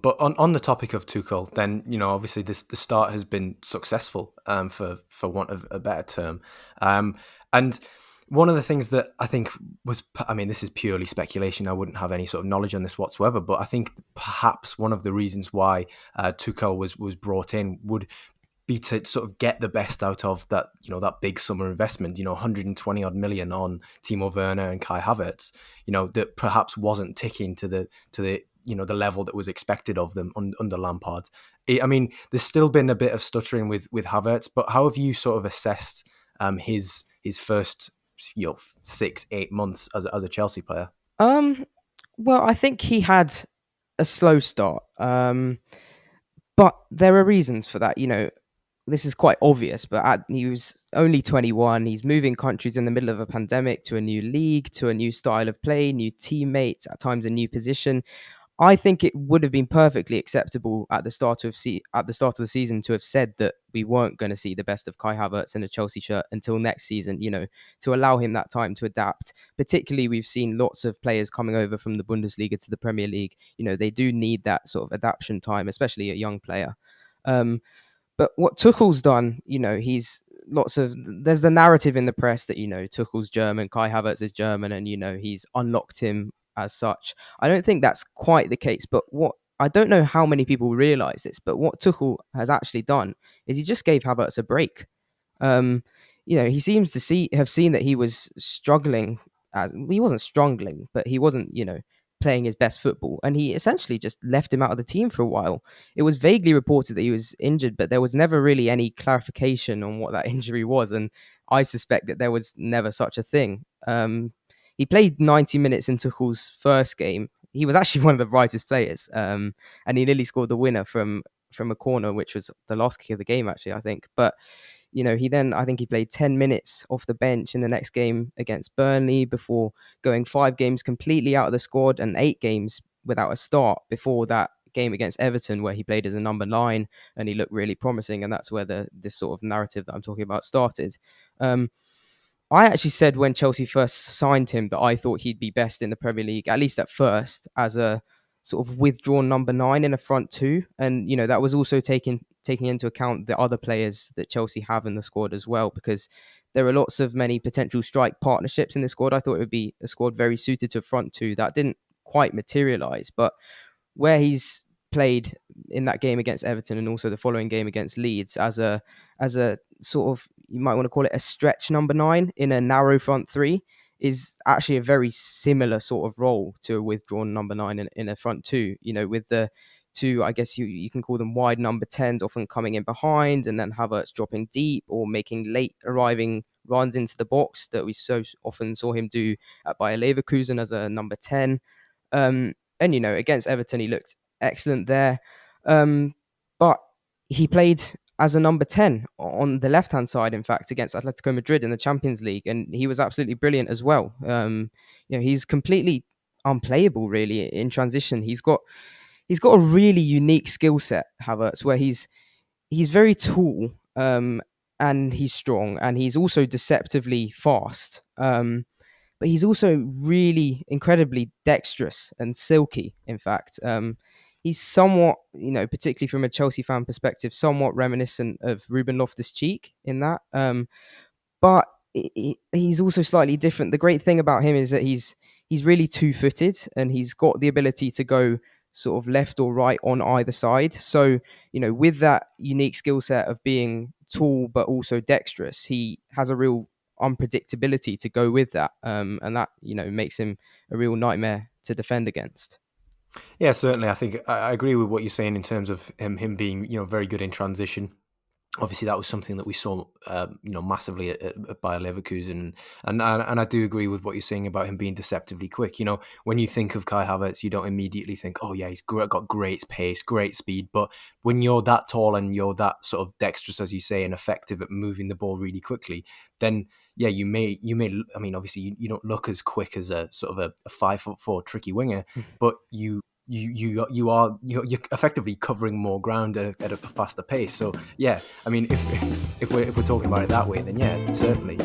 But on the topic of Tuchel, then obviously the start has been successful, for want of a better term, and one of the things that I think was, I mean, this is purely speculation. I wouldn't have any sort of knowledge on this whatsoever, but I think perhaps one of the reasons why Tuchel was brought in would be to sort of get the best out of that, that big summer investment, 120 odd million on Timo Werner and Kai Havertz, that perhaps wasn't ticking to the the level that was expected of them under Lampard. I mean, there's still been a bit of stuttering with Havertz, but how have you sort of assessed his first 6-8 months as a Chelsea player? Well, I think he had a slow start, but there are reasons for that. This is quite obvious, but he was only 21. He's moving countries in the middle of a pandemic to a new league, to a new style of play, new teammates, at times a new position. I think it would have been perfectly acceptable at the start of the season to have said that we weren't going to see the best of Kai Havertz in a Chelsea shirt until next season, to allow him that time to adapt. Particularly, we've seen lots of players coming over from the Bundesliga to the Premier League. They do need that sort of adaptation time, especially a young player. But what Tuchel's done, there's the narrative in the press that, Tuchel's German, Kai Havertz is German, and, he's unlocked him as such. I don't think that's quite the case, but I don't know how many people realize this, but what Tuchel has actually done is he just gave Havertz a break. He seems to have seen that he was struggling. He wasn't struggling, but he wasn't, playing his best football, and he essentially just left him out of the team for a while. It was vaguely reported that he was injured, but there was never really any clarification on what that injury was, and I suspect that there was never such a thing. He played 90 minutes in Tuchel's first game. He was actually one of the brightest players, and he nearly scored the winner from a corner, which was the last kick of the game, actually, I think. But I think he played 10 minutes off the bench in the next game against Burnley before going 5 games completely out of the squad and 8 games without a start before that game against Everton, where he played as a number 9 and he looked really promising. And that's where this sort of narrative that I'm talking about started. I actually said when Chelsea first signed him that I thought he'd be best in the Premier League, at least at first, as a sort of withdrawn number 9 in a front 2. And, that was also taking into account the other players that Chelsea have in the squad as well, because there are many potential strike partnerships in the squad. I thought it would be a squad very suited to a front 2. That didn't quite materialise, but where he's played in that game against Everton and also the following game against Leeds as a sort of, you might want to call it a stretch number 9 in a narrow front 3, is actually a very similar sort of role to a withdrawn number 9 in a front 2, with the 2, I guess you can call them wide number 10s, often coming in behind and then Havertz dropping deep or making late arriving runs into the box that we so often saw him do at Bayer Leverkusen as a number 10. And, against Everton, he looked excellent there. But he played as a number 10 on the left-hand side, in fact, against Atletico Madrid in the Champions League. And he was absolutely brilliant as well. He's completely unplayable, really, in transition. He's got a really unique skill set, Havertz, where he's very tall and he's strong and he's also deceptively fast. But he's also really incredibly dexterous and silky, in fact. He's somewhat, particularly from a Chelsea fan perspective, somewhat reminiscent of Ruben Loftus-Cheek in that. But he's also slightly different. The great thing about him is that he's really two-footed and he's got the ability to go sort of left or right on either side. So, with that unique skill set of being tall but also dexterous, he has a real unpredictability to go with that. And that, makes him a real nightmare to defend against. Yeah, certainly. I think I agree with what you're saying in terms of him being, very good in transition. Obviously, that was something that we saw, massively at Bayer Leverkusen, and I do agree with what you're saying about him being deceptively quick. When you think of Kai Havertz, you don't immediately think, oh yeah, he's got great pace, great speed. But when you're that tall and you're that sort of dexterous, as you say, and effective at moving the ball really quickly, then yeah, you may. I mean, obviously, you don't look as quick as a sort of a 5'4" tricky winger, but you're effectively covering more ground at a faster pace. So yeah, I mean, if we're talking about it that way, then yeah, certainly.